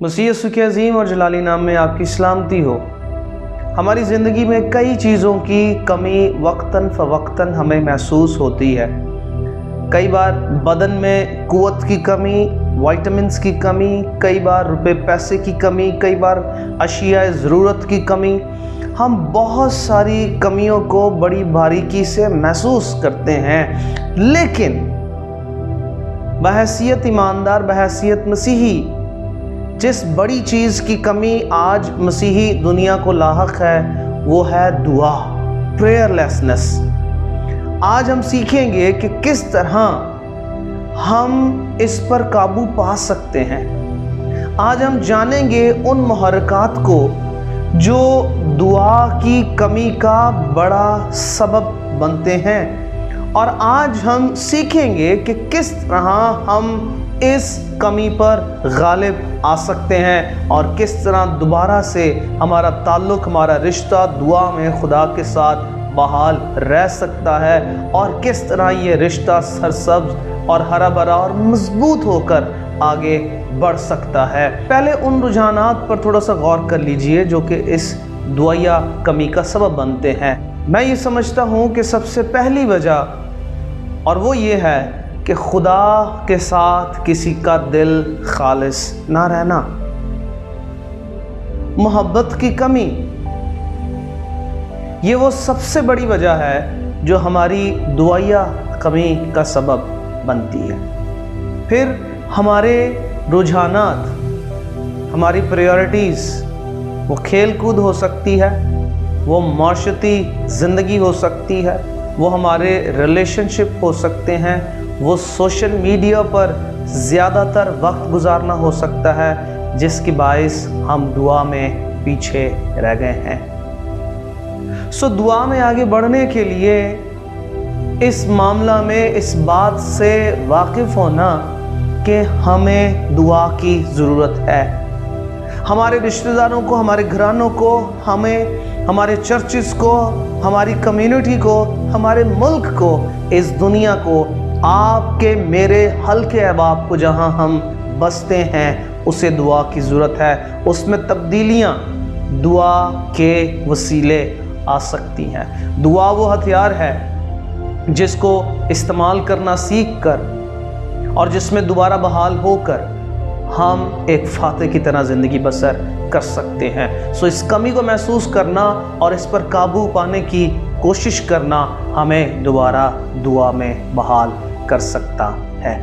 मसीह यीशु के अजीम और जलाली नाम में आपकी सलामती हो। हमारी ज़िंदगी में कई चीज़ों की कमी वक्तन फ़वक्तन हमें महसूस होती है। कई बार बदन में क़ुव्वत की कमी, विटामिन्स की कमी, कई बार रुपए पैसे की कमी, कई बार अशियाए ज़रूरत की कमी। हम बहुत सारी कमियों को बड़ी बारीकी से महसूस करते हैं, लेकिन बहैसियत ईमानदार, बहैसियत मसीही, जिस बड़ी चीज़ की कमी आज मसीही दुनिया को लाहक है वो है दुआ, प्रेयरलेसनेस। आज हम सीखेंगे कि किस तरह हम इस पर काबू पा सकते हैं। आज हम जानेंगे उन मुहर्रिकात को जो दुआ की कमी का बड़ा सबब बनते हैं, और आज हम सीखेंगे कि किस तरह हम इस कमी पर गालिब आ सकते हैं और किस तरह दोबारा से हमारा ताल्लुक़, हमारा रिश्ता दुआ में खुदा के साथ बहाल रह सकता है, और किस तरह ये रिश्ता सरसब्ज और हरा भरा और मजबूत होकर आगे बढ़ सकता है। पहले उन रुझानात पर थोड़ा सा गौर कर लीजिए जो कि इस दुआया कमी का सबब बनते हैं। मैं ये समझता हूँ कि सबसे पहली वजह और वो ये है कि खुदा के साथ किसी का दिल खालिस ना रहना, मोहब्बत की कमी। ये वो सबसे बड़ी वजह है जो हमारी दुआया कमी का सबब बनती है। फिर हमारे रुझानात, हमारी प्रायोरिटीज़, वो खेल कूद हो सकती है, वो माशरती ज़िंदगी हो सकती है, वो हमारे रिलेशनशिप हो सकते हैं, वो सोशल मीडिया पर ज़्यादातर वक्त गुजारना हो सकता है, जिसकी बाइस हम दुआ में पीछे रह गए हैं। दुआ में आगे बढ़ने के लिए इस मामला में इस बात से वाकिफ़ होना कि हमें दुआ की ज़रूरत है। हमारे रिश्तेदारों को, हमारे घरानों को, हमें, हमारे चर्चिस को, हमारी कम्युनिटी को, हमारे मुल्क को, इस दुनिया को, आपके मेरे हल्के अहबाब को जहां हम बसते हैं, उसे दुआ की ज़रूरत है। उसमें तब्दीलियां दुआ के वसीले आ सकती हैं। दुआ वो हथियार है जिसको इस्तेमाल करना सीख कर और जिसमें दोबारा बहाल होकर हम एक फातेह की तरह ज़िंदगी बसर कर सकते हैं। इस कमी को महसूस करना और इस पर काबू पाने की कोशिश करना हमें दोबारा दुआ में बहाल कर सकता है।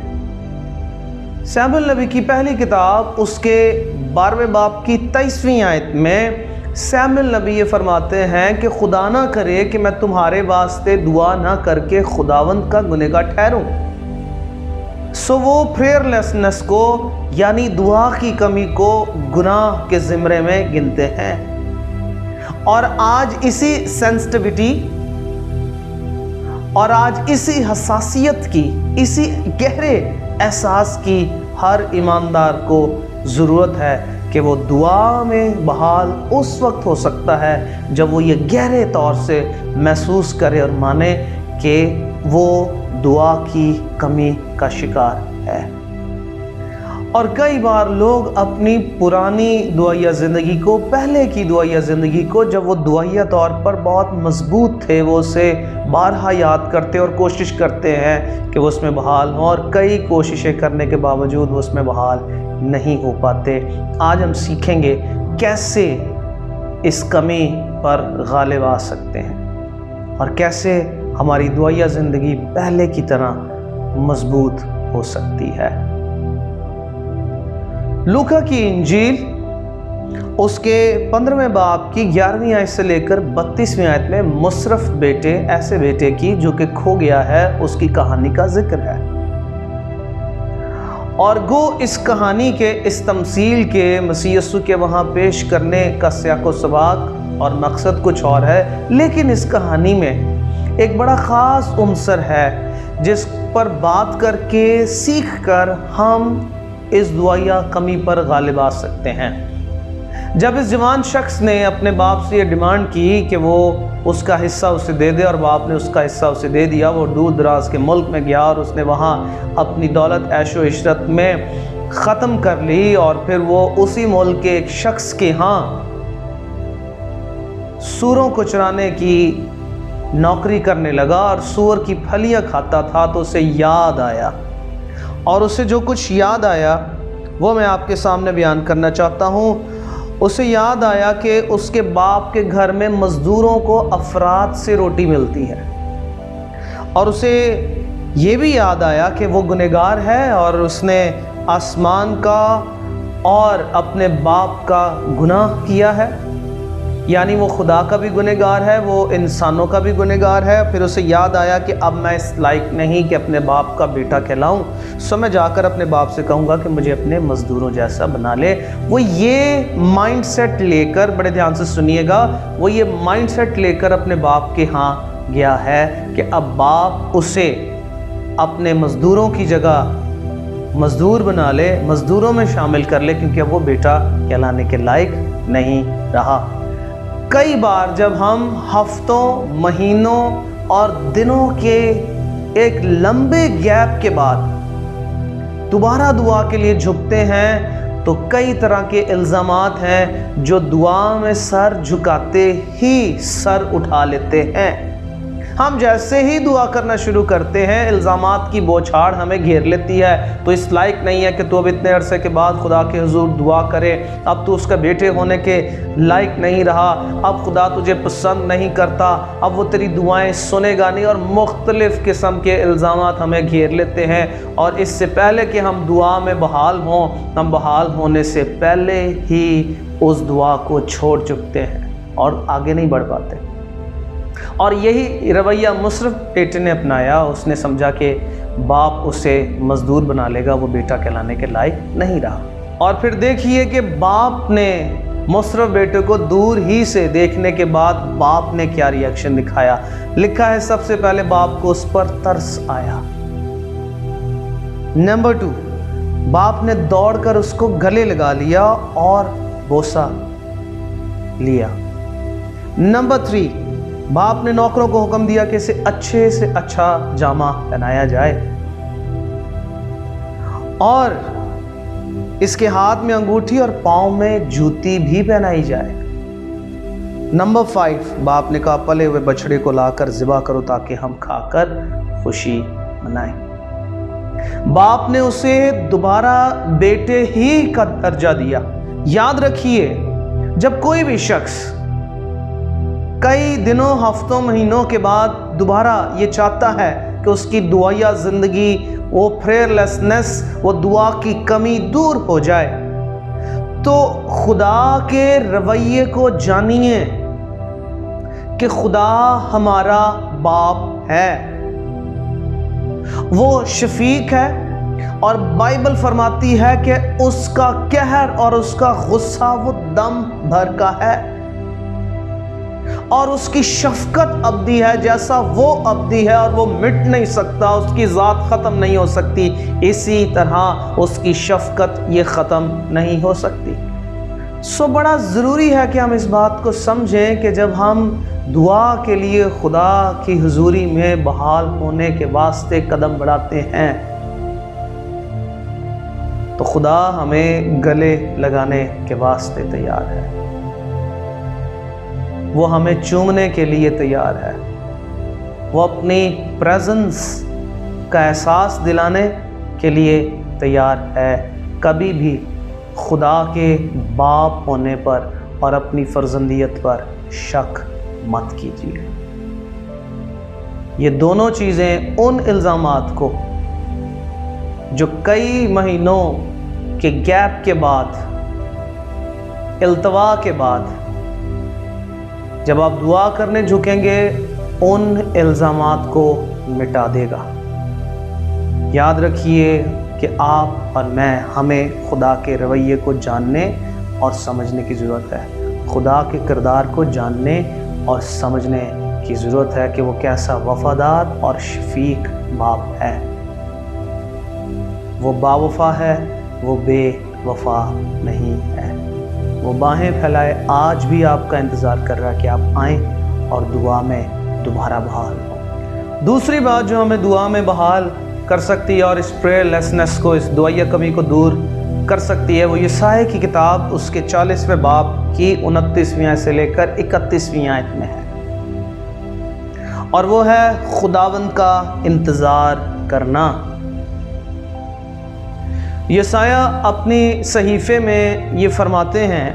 शमूएल नबी की पहली किताब उसके 12वें बाब की 23वीं आयत में शमूएल नबी ये फरमाते हैं कि खुदा ना करे कि मैं तुम्हारे वास्ते दुआ ना करके खुदावंद का गुनहगार ठहरूं। वो प्रेयरलेसनेस को यानी दुआ की कमी को गुनाह के ज़िम्रे में गिनते हैं। और आज इसी सेंसिटिविटी और आज इसी हसासियत की, इसी गहरे एहसास की हर ईमानदार को ज़रूरत है कि वो दुआ में बहाल उस वक्त हो सकता है जब वो ये गहरे तौर से महसूस करे और माने कि वो दुआ की कमी का शिकार है। और कई बार लोग अपनी पुरानी दुआया ज़िंदगी को, पहले की दुआया ज़िंदगी को, जब वो दुआया तौर पर बहुत मजबूत थे, वो उसे बारहा याद करते और कोशिश करते हैं कि वो उसमें बहाल हों, और कई कोशिशें करने के बावजूद वो उसमें बहाल नहीं हो पाते। आज हम सीखेंगे कैसे इस कमी पर गालिब आ सकते हैं और कैसे हमारी दुआया ज़िंदगी पहले की तरह मजबूत हो सकती है। लूका की इंजील उसके 15वें बाब की 11वीं आयत से लेकर 32वीं आयत में मुसरफ बेटे, ऐसे बेटे की जो कि खो गया है, उसकी कहानी का जिक्र है। और गो इस कहानी के, इस तमसील के मसीह यीशु के वहाँ पेश करने का सियाक़ो सबाक और मकसद कुछ और है, लेकिन इस कहानी में एक बड़ा ख़ास उन्सर है जिस पर बात करके, सीख कर हम इस दुआया कमी पर गालिब आ सकते हैं। जब इस जवान शख्स ने अपने बाप से ये डिमांड की कि वो उसका हिस्सा उसे दे दे, और बाप ने उसका हिस्सा उसे दे दिया, वो दूर दराज के मुल्क में गया और उसने वहाँ अपनी दौलत ऐशो इशरत में ख़त्म कर ली और फिर वो उसी मुल्क के एक शख्स के यहाँ सूरों को चराने की नौकरी करने लगा और सूअर की फलियाँ खाता था। तो उसे याद आया, और उसे जो कुछ याद आया वो मैं आपके सामने बयान करना चाहता हूँ। उसे याद आया कि उसके बाप के घर में मज़दूरों को अफराद से रोटी मिलती है, और उसे ये भी याद आया कि वो गुनहगार है और उसने आसमान का और अपने बाप का गुनाह किया है, यानी वो खुदा का भी गुनहगार है, वो इंसानों का भी गुनहगार है। फिर उसे याद आया कि अब मैं इस लायक नहीं कि अपने बाप का बेटा कहलाऊं, सो मैं जाकर अपने बाप से कहूँगा कि मुझे अपने मज़दूरों जैसा बना ले। वो ये माइंडसेट लेकर, बड़े ध्यान से सुनिएगा, वो ये माइंडसेट लेकर अपने बाप के यहाँ गया है कि अब बाप उसे अपने मज़दूरों की जगह मज़दूर बना ले, मज़दूरों में शामिल कर ले, क्योंकि अब वो बेटा कहलाने के लायक नहीं रहा। कई बार जब हम हफ्तों, महीनों और दिनों के एक लंबे गैप के बाद दोबारा दुआ के लिए झुकते हैं, तो कई तरह के इल्ज़ामात हैं जो दुआ में सर झुकाते ही सर उठा लेते हैं। हम जैसे ही दुआ करना शुरू करते हैं, इल्ज़ामात की बौछार हमें घेर लेती है। तो इस लायक नहीं है कि तू अब इतने अरसे के बाद खुदा के हुजूर दुआ करे, अब तू उसका बेटे होने के लायक नहीं रहा, अब खुदा तुझे पसंद नहीं करता, अब वो तेरी दुआएं सुनेगा नहीं, और मुख्तलिफ़ किस्म के इल्ज़ामात हमें घेर लेते हैं। और इससे पहले कि हम दुआ में बहाल हों, हम बहाल होने से पहले ही उस दुआ को छोड़ चुकते हैं और आगे नहीं बढ़ पाते। और यही रवैया मुशर्रफ बेटे ने अपनाया। उसने समझा कि बाप उसे मज़दूर बना लेगा, वो बेटा कहलाने के लायक नहीं रहा। और फिर देखिए कि बाप ने मुशर्रफ बेटे को दूर ही से देखने के बाद बाप ने क्या रिएक्शन दिखाया। लिखा है, सबसे पहले बाप को उस पर तरस आया। नंबर 2, बाप ने दौड़कर उसको गले लगा लिया और बोसा लिया। नंबर 3, बाप ने नौकरों को हुक्म दिया कि इसे अच्छे से अच्छा जामा पहनाया जाए और इसके हाथ में अंगूठी और पांव में जूती भी पहनाई जाए। नंबर 5, बाप ने कहा, पले हुए बछड़े को लाकर ज़िबा करो ताकि हम खाकर खुशी मनाएं। बाप ने उसे दोबारा बेटे ही का दर्जा दिया। याद रखिए, जब कोई भी शख्स कई दिनों, हफ्तों, महीनों के बाद दोबारा ये चाहता है कि उसकी दुआया ज़िंदगी, वो प्रेयरलेसनेस, वो दुआ की कमी दूर हो जाए, तो खुदा के रवैये को जानिए कि खुदा हमारा बाप है, वो शफीक है, और बाइबल फरमाती है कि उसका कहर और उसका गुस्सा वो दम भर का है, और उसकी शफकत अब्दी है। जैसा वो अब्दी है और वो मिट नहीं सकता, उसकी ज़ात ख़त्म नहीं हो सकती, इसी तरह उसकी शफकत ये ख़त्म नहीं हो सकती। सो बड़ा ज़रूरी है कि हम इस बात को समझें कि जब हम दुआ के लिए खुदा की हुजूरी में बहाल होने के वास्ते कदम बढ़ाते हैं, तो खुदा हमें गले लगाने के वास्ते तैयार है, वो हमें चूमने के लिए तैयार है, वो अपनी प्रेजेंस का एहसास दिलाने के लिए तैयार है। कभी भी खुदा के बाप होने पर और अपनी फर्जंदियत पर शक मत कीजिए। ये दोनों चीज़ें उन इल्ज़ामात को जो कई महीनों के गैप के बाद, इल्तवा के बाद जब आप दुआ करने झुकेंगे, उन इल्ज़ामात को मिटा देगा। याद रखिए कि आप और मैं, हमें खुदा के रवैये को जानने और समझने की ज़रूरत है। खुदा के किरदार को जानने और समझने की ज़रूरत है कि वो कैसा वफ़ादार और शफीक बाप है। वो बावफ़ा है, वो बेवफ़ा नहीं है। वो बाहें फैलाए आज भी आपका इंतज़ार कर रहा है कि आप आएँ और दुआ में दोबारा बहाल हों। दूसरी बात जो हमें दुआ में बहाल कर सकती है और इस प्रेयरलेसनेस को, इस दुआया कमी को दूर کر سکتی ہے وہ یسایا کی کتاب اس کے 40ویں باب کی 29ویں آیت سے لے کر 31ویں آیت میں ہے، اور وہ ہے خداوند کا انتظار کرنا۔ یسایا اپنی صحیفے میں یہ فرماتے ہیں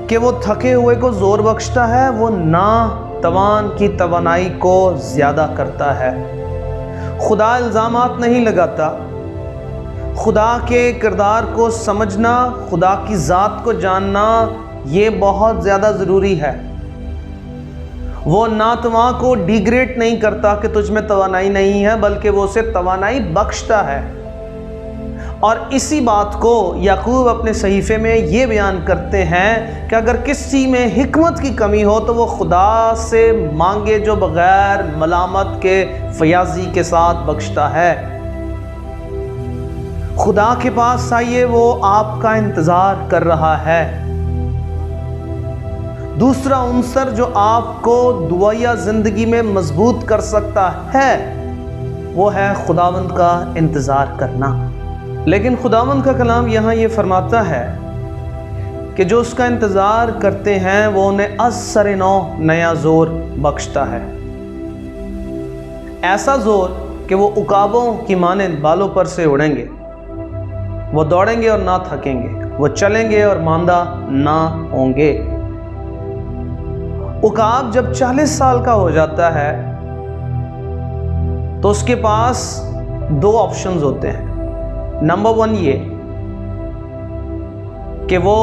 کہ وہ تھکے ہوئے کو زور بخشتا ہے، وہ ناتوان کی توانائی کو زیادہ کرتا ہے۔ خدا الزامات نہیں لگاتا، خدا کے کردار کو سمجھنا، خدا کی ذات کو جاننا یہ بہت زیادہ ضروری ہے۔ وہ ناتواں کو ڈیگریڈ نہیں کرتا کہ تجھ میں توانائی نہیں ہے، بلکہ وہ اسے توانائی بخشتا ہے۔ اور اسی بات کو یعقوب اپنے صحیفے میں یہ بیان کرتے ہیں کہ اگر کسی میں حکمت کی کمی ہو تو وہ خدا سے مانگے جو بغیر ملامت کے فیاضی کے ساتھ بخشتا ہے۔ خدا کے پاس آئیے، وہ آپ کا انتظار کر رہا ہے۔ دوسرا عنصر جو آپ کو دعائیہ زندگی میں مضبوط کر سکتا ہے وہ ہے خداوند کا انتظار کرنا۔ لیکن خداوند کا کلام یہاں یہ فرماتا ہے کہ جو اس کا انتظار کرتے ہیں وہ انہیں از سر نو نیا زور بخشتا ہے، ایسا زور کہ وہ عقابوں کی مانند بالوں پر سے اڑیں گے، وہ دوڑیں گے اور نہ تھکیں گے، وہ چلیں گے اور ماندہ نہ ہوں گے۔ عقاب جب 40 سال کا ہو جاتا ہے تو اس کے پاس 2 آپشنز ہوتے ہیں۔ نمبر 1 یہ کہ وہ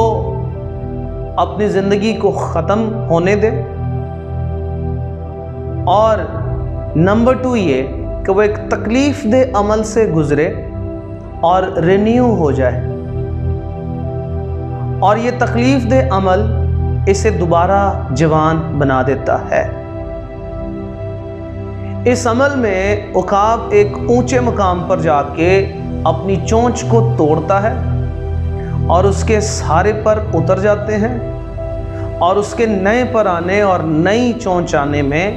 اپنی زندگی کو ختم ہونے دے، اور نمبر 2 یہ کہ وہ ایک تکلیف دہ عمل سے گزرے اور رینیو ہو جائے، اور یہ تکلیف دہ عمل اسے دوبارہ جوان بنا دیتا ہے۔ اس عمل میں عقاب ایک اونچے مقام پر جا کے اپنی چونچ کو توڑتا ہے اور اس کے سہارے پر اتر جاتے ہیں، اور اس کے نئے پر آنے اور نئی چونچ آنے میں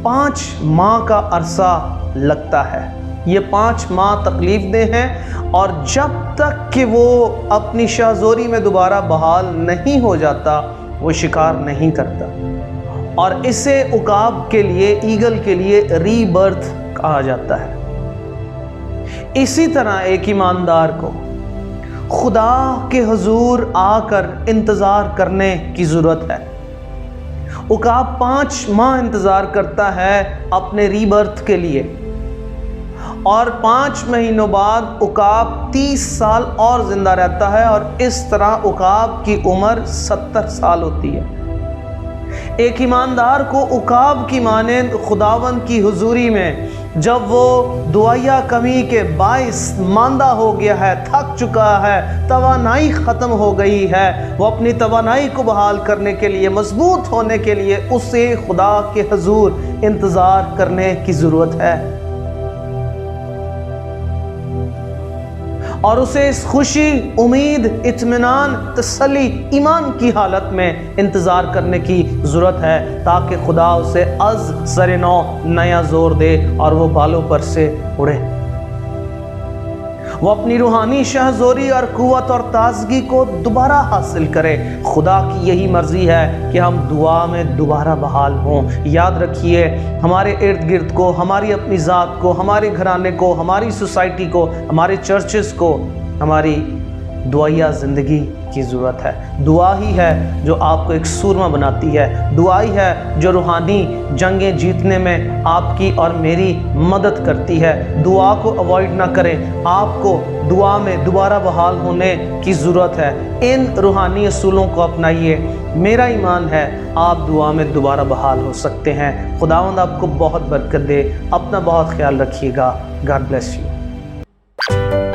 5 ماہ کا عرصہ لگتا ہے۔ یہ 5 ماہ تکلیف دہ ہیں، اور جب تک کہ وہ اپنی شاہزوری میں دوبارہ بحال نہیں ہو جاتا وہ شکار نہیں کرتا، اور اسے عقاب کے لیے، ایگل کے لیے ری برتھ کہا جاتا ہے۔ اسی طرح ایک ایماندار کو خدا کے حضور آ کر انتظار کرنے کی ضرورت ہے۔ عقاب 5 ماہ انتظار کرتا ہے اپنے ری برتھ کے لیے، اور 5 مہینوں بعد عقاب 30 سال اور زندہ رہتا ہے، اور اس طرح عقاب کی عمر 70 سال ہوتی ہے۔ ایک ایماندار کو عقاب کی مانند خداوند کی حضوری میں جب وہ دعائیہ کمی کے باعث ماندہ ہو گیا ہے، تھک چکا ہے، توانائی ختم ہو گئی ہے، وہ اپنی توانائی کو بحال کرنے کے لیے، مضبوط ہونے کے لیے اسے خدا کے حضور انتظار کرنے کی ضرورت ہے، اور اسے اس خوشی، امید، اطمینان، تسلی، ایمان کی حالت میں انتظار کرنے کی ضرورت ہے، تاکہ خدا اسے از سر نو نیا زور دے اور وہ بالوں پر سے اڑے، وہ اپنی روحانی شہزوری اور قوت اور تازگی کو دوبارہ حاصل کرے۔ خدا کی یہی مرضی ہے کہ ہم دعا میں دوبارہ بحال ہوں۔ یاد رکھیے، ہمارے ارد گرد کو، ہماری اپنی ذات کو، ہمارے گھرانے کو، ہماری سوسائٹی کو، ہمارے چرچز کو ہماری دعائیہ زندگی کی ضرورت ہے۔ دعا ہی ہے جو آپ کو ایک سورما بناتی ہے، دعا ہی ہے جو روحانی جنگیں جیتنے میں آپ کی اور میری مدد کرتی ہے۔ دعا کو اوائڈ نہ کریں، آپ کو دعا میں دوبارہ بحال ہونے کی ضرورت ہے۔ ان روحانی اصولوں کو اپنائیے، میرا ایمان ہے آپ دعا میں دوبارہ بحال ہو سکتے ہیں۔ خداوند آپ کو بہت برکت دے، اپنا بہت خیال رکھیے گا۔ God bless you.